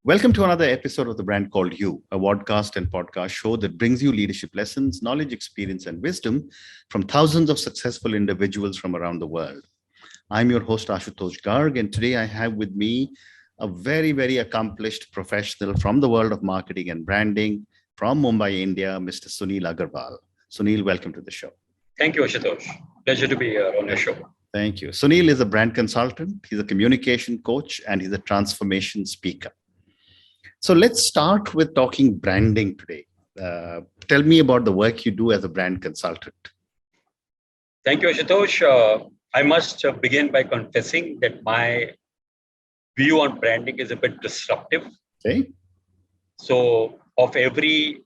Welcome to another episode of The Brand Called You, a podcast and podcast show that brings you leadership lessons, knowledge, experience, and wisdom from thousands of successful individuals from around the world. I'm your host, Ashutosh Garg, and today I have with me a very, very accomplished professional from the world of marketing and branding from Mumbai, India, Mr. Suneel Agarwal. Suneel, welcome to the show. Thank you, Ashutosh. Pleasure to be here on your show. Thank you. Suneel is a brand consultant, he's a communication coach, and he's a transformation speaker. So let's start with talking branding today. Tell me about the work you do as a brand consultant. Thank you, Ashutosh. I must begin by confessing that my view on branding is a bit disruptive. Okay. So of every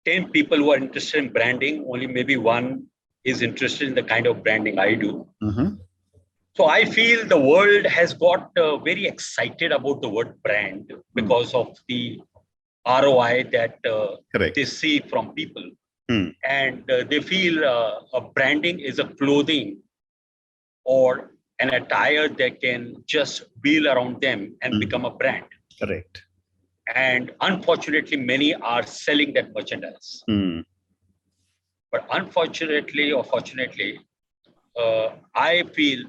10 people who are interested in branding, only maybe one is interested in the kind of branding I do. Mm-hmm. So I feel the world has got very excited about the word brand because of the ROI that they see from people. And they feel a branding is a clothing or an attire that can just wheel around them and become a brand. Correct. And unfortunately, many are selling that merchandise. But unfortunately or fortunately, I feel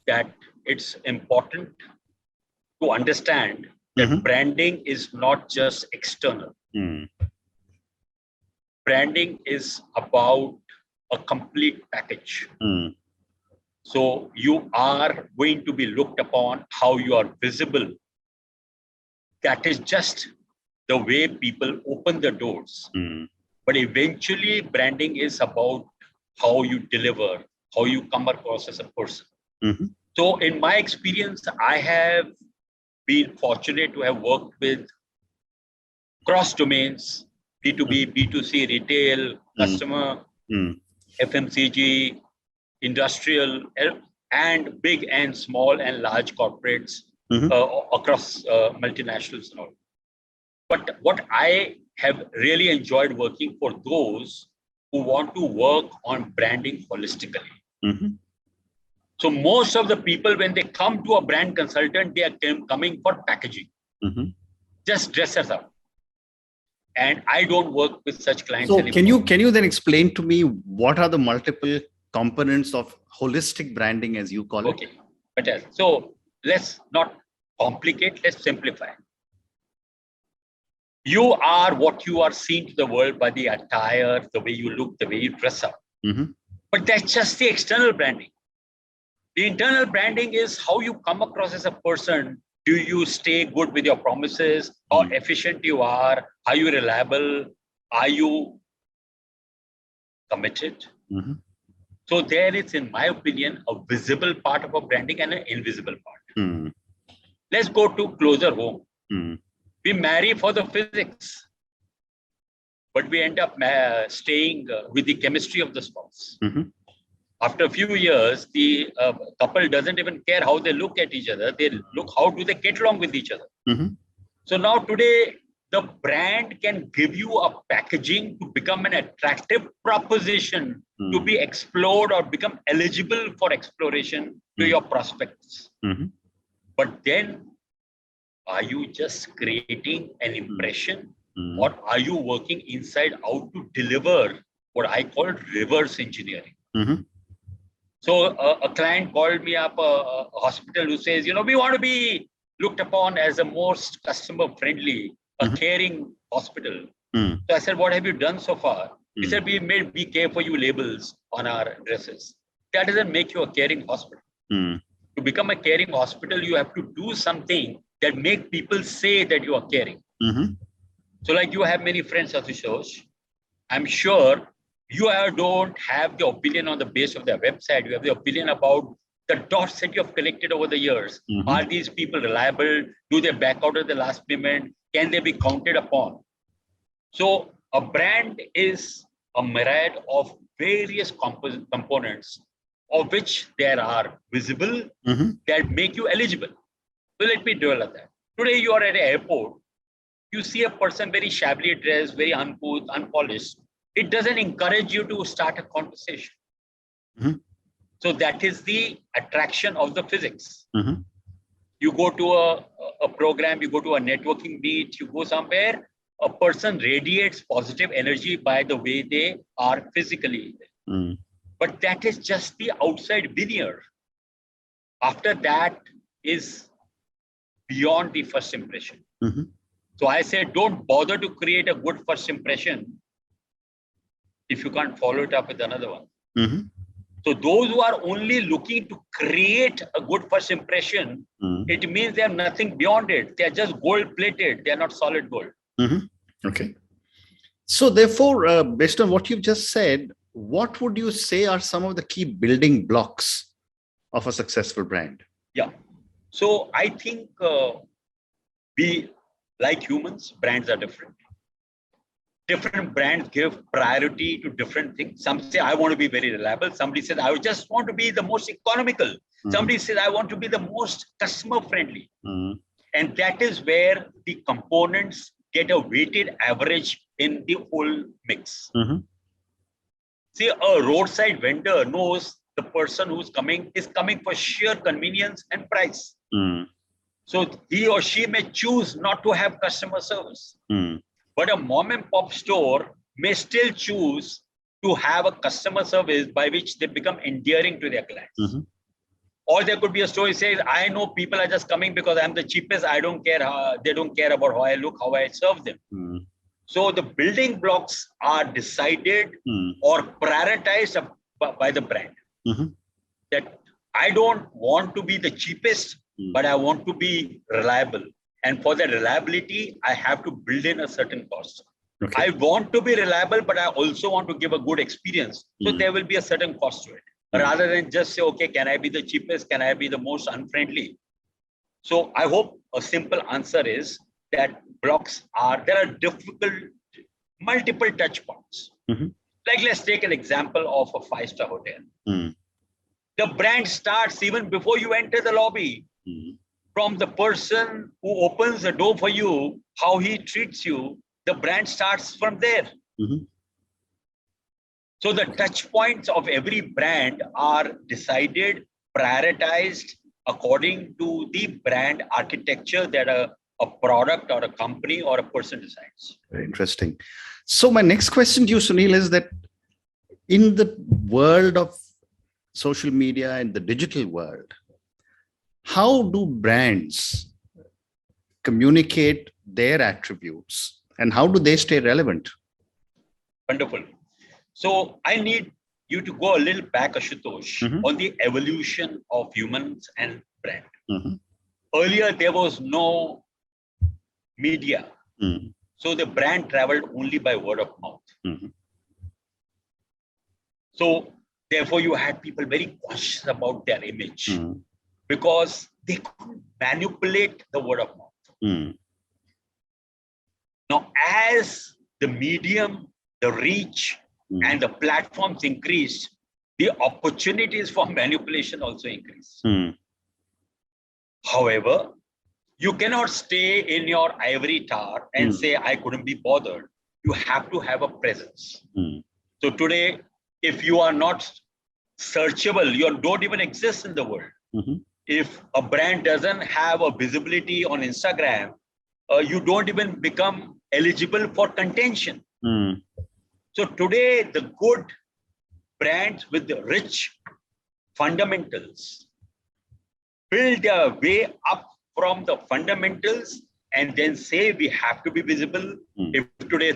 that it's important to understand that branding is not just external. Branding is about a complete package. So you are going to be looked upon how you are visible. That is just the way people open the doors. But eventually, branding is about how you deliver, how you come across as a person. So in my experience, I have been fortunate to have worked with cross domains, B2B, B2C, retail, customer, FMCG, industrial, and big and small and large corporates across multinationals and all. But what I have really enjoyed working for those who want to work on branding holistically. So most of the people, when they come to a brand consultant, they are coming for packaging. Just dress us up. And I don't work with such clients so anymore. Can you then explain to me what are the multiple components of holistic branding, as you call it? Okay, better. So let's not complicate, let's simplify. You are what you are seen to the world by the attire, the way you look, the way you dress up. But that's just the external branding. The internal branding is how you come across as a person. Do you stay good with your promises? How efficient you are? Are you reliable? Are you committed? So there is, in my opinion, a visible part of a branding and an invisible part. Let's go to closer home. We marry for the physics, but we end up staying with the chemistry of the spouse. After a few years, the couple doesn't even care how they look at each other. They look, how do they get along with each other? So now today, the brand can give you a packaging to become an attractive proposition to be explored or become eligible for exploration to your prospects. But then, are you just creating an impression or are you working inside out to deliver what I call reverse engineering? So a client called me up, a hospital, who says, we want to be looked upon as a most customer friendly, a caring hospital. So I said, what have you done so far? He said, we made "We Care For You" labels on our dresses. That doesn't make you a caring hospital. To become a caring hospital, you have to do something that make people say that you are caring. So like you have many friends, Ashutosh, I'm sure you don't have the opinion on the base of their website. You have the opinion about the dots that you have collected over the years. Are these people reliable? Do they back out at the last payment? Can they be counted upon? So a brand is a myriad of various components, of which there are visible that make you eligible. So let me develop that. Today you are at an airport. You see a person very shabbily dressed, very uncouth, unpolished. It doesn't encourage you to start a conversation. So that is the attraction of the physics. You go to a program, you go to a networking meet, you go somewhere, a person radiates positive energy by the way they are physically. But that is just the outside veneer. After that is beyond the first impression. So I say, don't bother to create a good first impression if you can't follow it up with another one. So those who are only looking to create a good first impression, it means they have nothing beyond it. They are just gold plated. They are not solid gold. Okay. So therefore, based on what you've just said, what would you say are some of the key building blocks of a successful brand? Yeah. So I think we, like humans, brands are different. Different brands give priority to different things. Some say, I want to be very reliable. Somebody says, I just want to be the most economical. Somebody says, I want to be the most customer friendly. And that is where the components get a weighted average in the whole mix. See, a roadside vendor knows the person who's coming is coming for sheer convenience and price. So he or she may choose not to have customer service. But a mom and pop store may still choose to have a customer service by which they become endearing to their clients. Or there could be a store that says, I know people are just coming because I'm the cheapest. I don't care how, they don't care about how I look, how I serve them. So the building blocks are decided or prioritized by the brand. That I don't want to be the cheapest, but I want to be reliable. And for the reliability, I have to build in a certain cost. I want to be reliable, but I also want to give a good experience. So there will be a certain cost to it. Rather than just say, okay, can I be the cheapest? Can I be the most unfriendly? So I hope a simple answer is that blocks are, there are multiple touch points. Like let's take an example of a 5-star hotel. The brand starts even before you enter the lobby. From the person who opens the door for you, how he treats you, the brand starts from there. So the touch points of every brand are decided, prioritized according to the brand architecture that a product or a company or a person decides. Very interesting. So my next question to you, Suneel, is that in the world of social media and the digital world, how do brands communicate their attributes and how do they stay relevant? Wonderful. So I need you to go a little back, Ashutosh, on the evolution of humans and brand. Earlier, there was no media. So the brand traveled only by word of mouth. So therefore, you had people very cautious about their image. Because they couldn't manipulate the word of mouth. Now, as the medium, the reach, and the platforms increased, the opportunities for manipulation also increased. However, you cannot stay in your ivory tower and say, I couldn't be bothered. You have to have a presence. So today, if you are not searchable, you don't even exist in the world. If a brand doesn't have a visibility on Instagram, you don't even become eligible for contention. So today, the good brands with the rich fundamentals build their way up from the fundamentals and then say we have to be visible. If today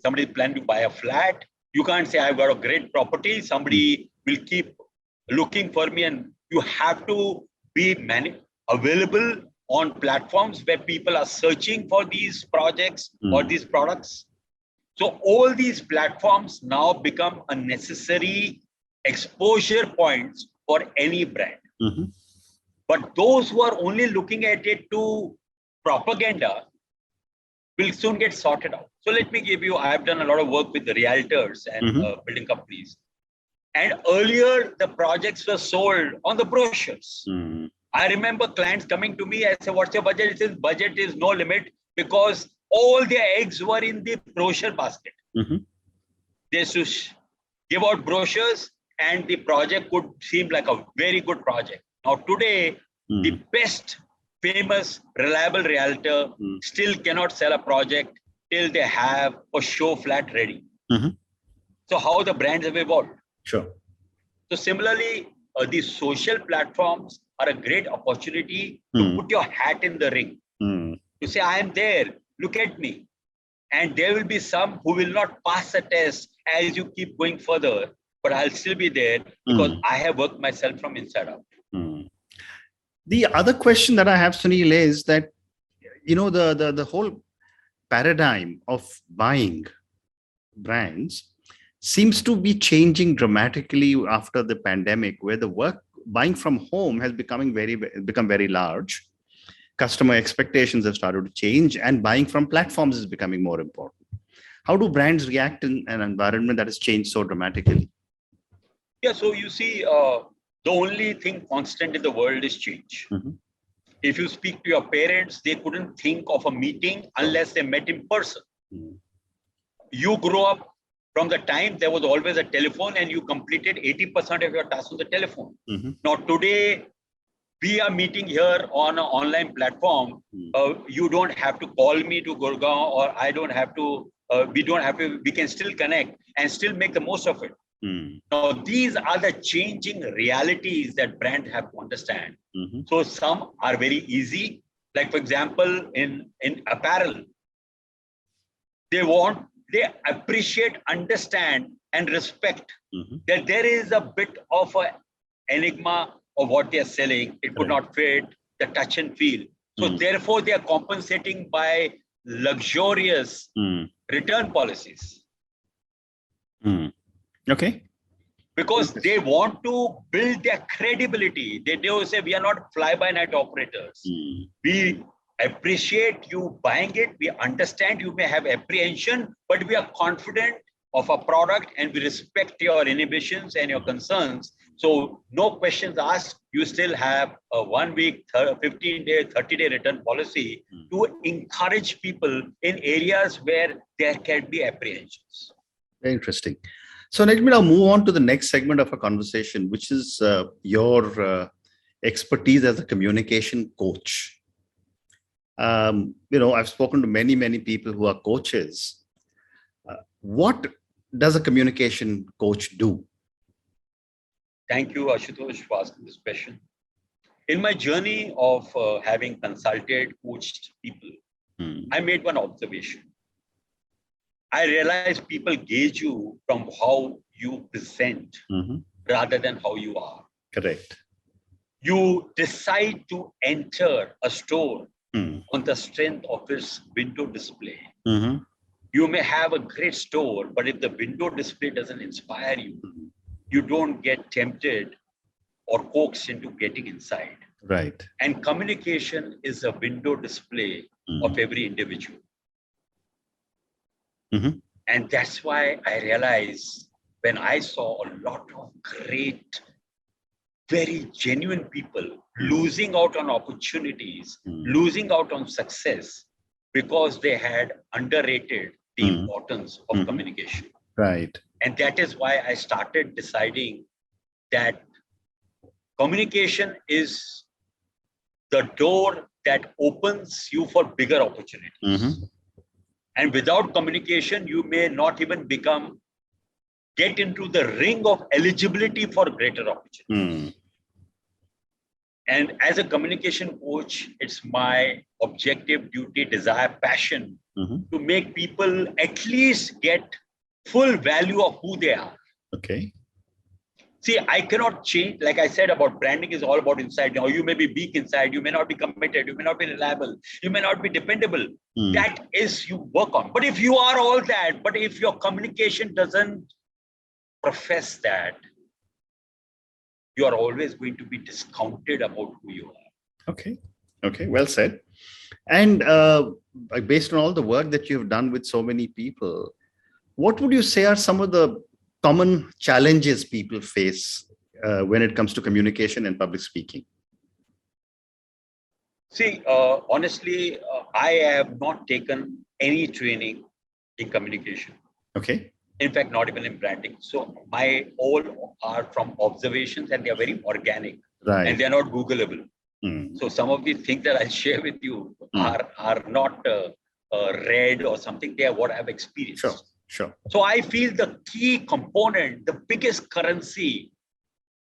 somebody is planning to buy a flat, you can't say I've got a great property. Somebody will keep looking for me, and you have to be available on platforms where people are searching for these projects or these products. So all these platforms now become a necessary exposure points for any brand. But those who are only looking at it to propaganda will soon get sorted out. So let me give you, I've done a lot of work with the realtors and building companies. And earlier, the projects were sold on the brochures. I remember clients coming to me, I said, what's your budget? It says, budget is no limit because all their eggs were in the brochure basket. They used to give out brochures and the project could seem like a very good project. Now today, the best famous, reliable realtor still cannot sell a project till they have a show flat ready. So how the brands have evolved. Sure. So similarly, these social platforms are a great opportunity to put your hat in the ring. To say, I am there, look at me. And there will be some who will not pass a test as you keep going further, but I'll still be there because I have worked myself from inside out. The other question that I have, Suneel, is that, the whole paradigm of buying brands seems to be changing dramatically after the pandemic, where the buying from home has become very large. Customer expectations have started to change, and buying from platforms is becoming more important. How do brands react in an environment that has changed so dramatically? Yeah, so you see, the only thing constant in the world is change. If you speak to your parents, they couldn't think of a meeting unless they met in person. You grew up from the time there was always a telephone and you completed 80% of your tasks on the telephone. Now today, we are meeting here on an online platform. You don't have to call me to Gurgaon, or I don't have to, we can still connect and still make the most of it. Now, these are the changing realities that brands have to understand. So some are very easy. Like, for example, in apparel, they appreciate, understand, and respect that there is a bit of an enigma of what they are selling. It could not fit, the touch and feel. So therefore, they are compensating by luxurious return policies. Okay. Because they want to build their credibility. They do say, we are not fly-by-night operators. We appreciate you buying it. We understand you may have apprehension, but we are confident of a product and we respect your inhibitions and your concerns. So no questions asked. You still have a 1 week, 15-day, 30-day return policy to encourage people in areas where there can be apprehensions. Very interesting. So let me now move on to the next segment of our conversation, which is your expertise as a communication coach. I've spoken to many, many people who are coaches. What does a communication coach do? Thank you, Ashutosh, for asking this question. In my journey of having consulted, coached people, I made one observation. I realized people gauge you from how you present rather than how you are. Correct. You decide to enter a store on the strength of its window display. You may have a great store, but if the window display doesn't inspire you, you don't get tempted or coaxed into getting inside. Right. And communication is a window display of every individual. And that's why I realized when I saw a lot of great, very genuine people losing out on opportunities, losing out on success because they had underrated the importance of communication. Right. And that is why I started deciding that communication is the door that opens you for bigger opportunities. And without communication, you may not even get into the ring of eligibility for greater opportunities. And as a communication coach, it's my objective, duty, desire, passion to make people at least get full value of who they are. Okay. See, I cannot change. Like I said about branding is all about inside. Now, you may be weak inside. You may not be committed. You may not be reliable. You may not be dependable. That is you work on. But if you are all that, but if your communication doesn't profess that, you are always going to be discounted about who you are. Okay. Okay. Well said. And based on all the work that you've done with so many people, what would you say are some of the common challenges people face when it comes to communication and public speaking? See, honestly, I have not taken any training in communication. Okay. In fact, not even in branding. So my all are from observations and they are very organic. Right. And they're not Googleable. So some of the things that I'll share with you are not read or something. They are what I've experienced. Sure. So I feel the key component, the biggest currency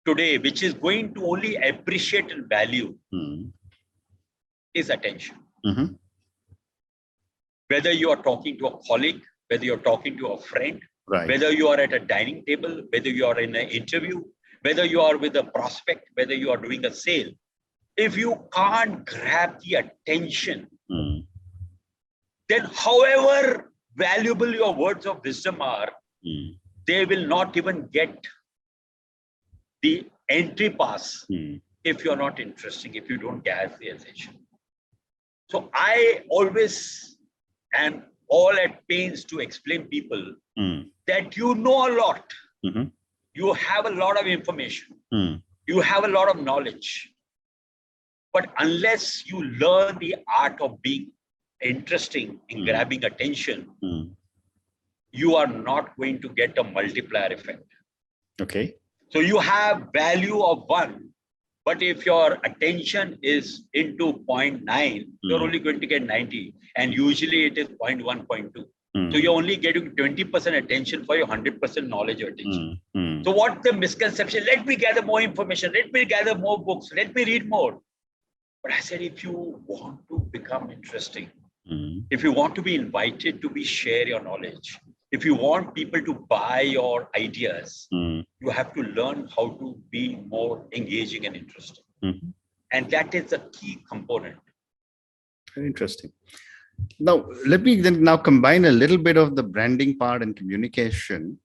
today, which is going to only appreciate and value, is attention. Whether you are talking to a colleague, whether you're talking to a friend, whether you are at a dining table, whether you are in an interview, whether you are with a prospect, whether you are doing a sale, if you can't grab the attention, then however valuable your words of wisdom are, they will not even get the entry pass if you're not interesting, if you don't get the attention. So I always am all at pains to explain people that you know a lot. You have a lot of information. You have a lot of knowledge. But unless you learn the art of being interesting in grabbing attention, you are not going to get a multiplier effect. Okay. So you have value of 1, but if your attention is into 0.9, you're only going to get 90. And usually it is 0.1, 0.2. So you're only getting 20% attention for your 100% knowledge or attention. So what's the misconception? Let me gather more information. Let me gather more books. Let me read more. But I said, if you want to become interesting, if you want to be invited to share your knowledge, if you want people to buy your ideas, you have to learn how to be more engaging and interesting. And that is a key component. Very interesting. Now, let me then now combine a little bit of the branding part and communication.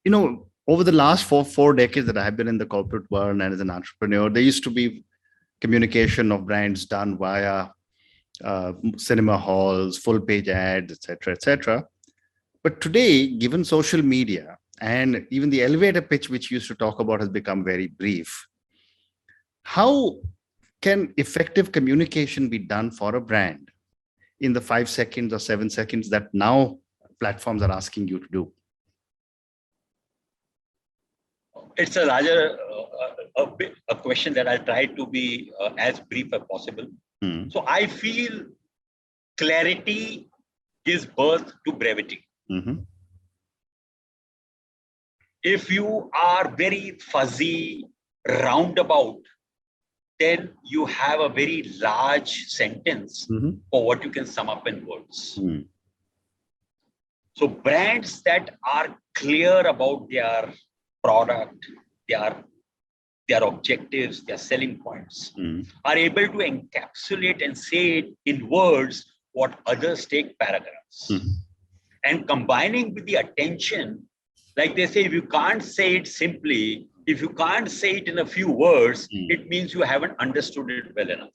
Over the last four decades that I've been in the corporate world and as an entrepreneur, there used to be communication of brands done via cinema halls, full page ads, etc. But today, given social media and even the elevator pitch, which you used to talk about, has become very brief. How can effective communication be done for a brand in the 5 seconds or 7 seconds that now platforms are asking you to do? It's a larger a question that I'll try to be as brief as possible. So I feel clarity gives birth to brevity. If you are very fuzzy, roundabout, then you have a very large sentence for what you can sum up in words. So brands that are clear about their product, their objectives, their selling points, are able to encapsulate and say it in words what others take paragraphs. And combining with the attention, like they say, if you can't say it simply, if you can't say it in a few words, it means you haven't understood it well enough.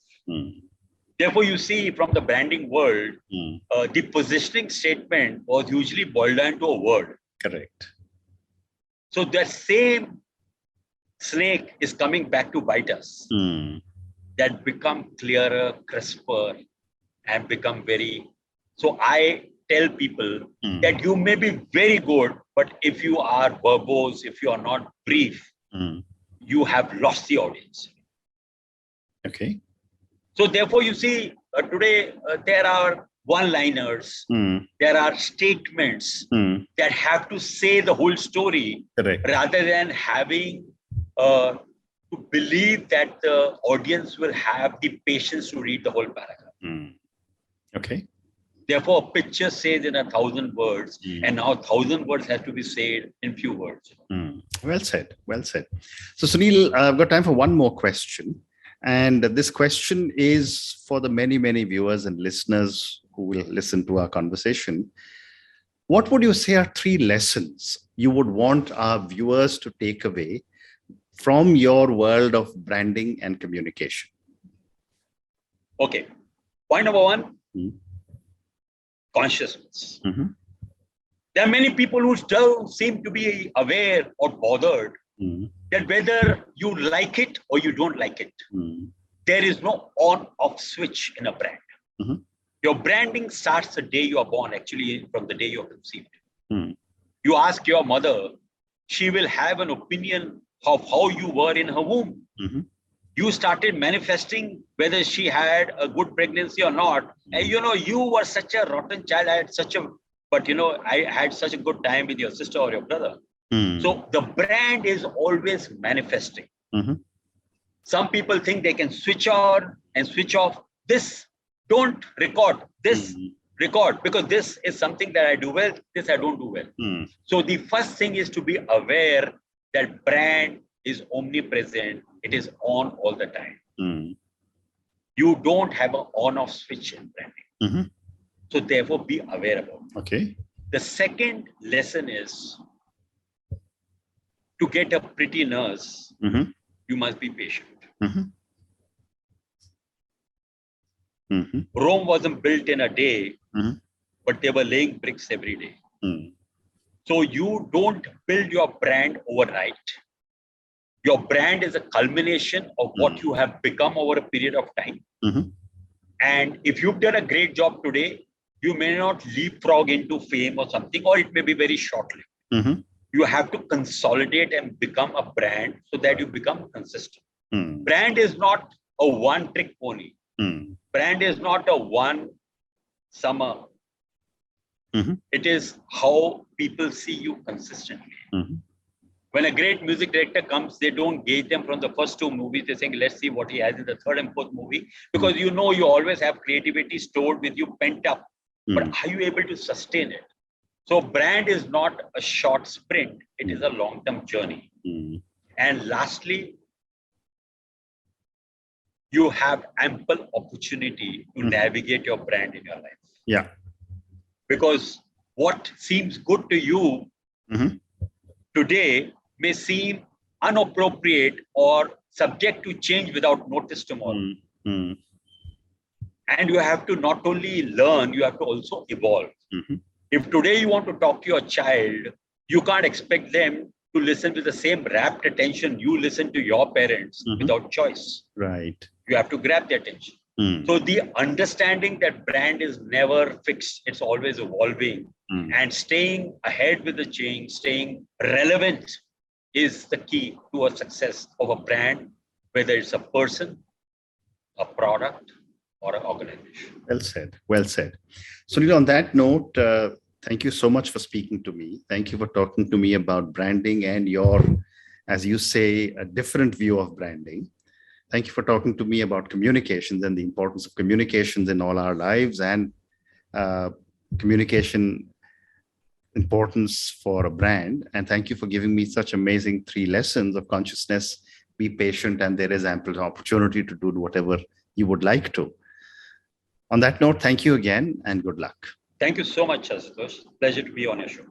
Therefore, you see from the branding world, the positioning statement was usually boiled down to a word. Correct. So that same snake is coming back to bite us. That become clearer, crisper, and become very. So I tell people that you may be very good, but if you are verbose, if you are not brief, you have lost the audience. Okay. So therefore, you see today there are one-liners, there are statements that have to say the whole story. Correct. Rather than having to believe that the audience will have the patience to read the whole paragraph. Okay. Therefore, a picture says in 1,000 words, and now 1,000 words have to be said in few words. Well said. Well said. So, Suneel, I've got time for one more question. And this question is for the many, many viewers and listeners who will listen to our conversation. What would you say are 3 lessons you would want our viewers to take away from your world of branding and communication? Okay. Point number 1, consciousness. There are many people who still seem to be aware or bothered that whether you like it or you don't like it, there is no on-off switch in a brand. Your branding starts the day you are born, actually from the day you are conceived. You ask your mother, she will have an opinion of how you were in her womb. you started manifesting whether she had a good pregnancy or not. And you were such a rotten child. I had such a good time with your sister or your brother. So the brand is always manifesting. Some people think they can switch on and switch off. This, don't record. This, record, because this is something that I do well, this I don't do well. So the first thing is to be aware that brand is omnipresent. It is on all the time. You don't have an on-off switch in branding. So therefore, be aware about it. Okay. The second lesson is to get a pretty nurse, you must be patient. Rome wasn't built in a day, but they were laying bricks every day. So you don't build your brand overnight. Your brand is a culmination of what you have become over a period of time. And if you've done a great job today, you may not leapfrog into fame or something, or it may be very short-lived. You have to consolidate and become a brand so that you become consistent. Brand is not a one-trick pony. Brand is not a one summer. It is how people see you consistently. When a great music director comes, they don't gauge them from the first two movies. They're saying, let's see what he has in the third and fourth movie. Because you always have creativity stored with you, pent up. But are you able to sustain it? So brand is not a short sprint. It is a long-term journey. And lastly, you have ample opportunity to navigate your brand in your life. Yeah. Because what seems good to you today may seem inappropriate or subject to change without notice tomorrow. And you have to not only learn, you have to also evolve. If today you want to talk to your child, you can't expect them to listen with the same rapt attention you listen to your parents without choice. Right. You have to grab their attention. So the understanding that brand is never fixed, it's always evolving, and staying ahead with the change, staying relevant is the key to a success of a brand, whether it's a person, a product, or an organization. Well said. Well said. Suneel, on that note, thank you so much for speaking to me. Thank you for talking to me about branding and your, as you say, a different view of branding. Thank you for talking to me about communications and the importance of communications in all our lives, and communication importance for a brand. And thank you for giving me such amazing 3 lessons of consciousness. Be patient, and there is ample opportunity to do whatever you would like to. On that note, thank you again and good luck. Thank you so much, Ashutosh. Pleasure to be on your show.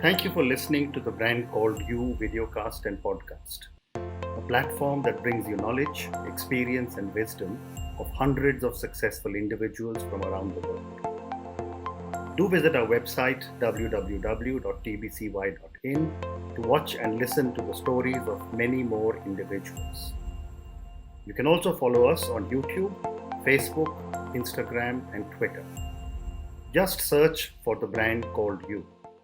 Thank you for listening to the Brand Called You videocast and podcast, a platform that brings you knowledge, experience, and wisdom of hundreds of successful individuals from around the world. Do visit our website www.tbcy.in to watch and listen to the stories of many more individuals. You can also follow us on YouTube, Facebook, Instagram, and Twitter. Just search for the Brand Called You.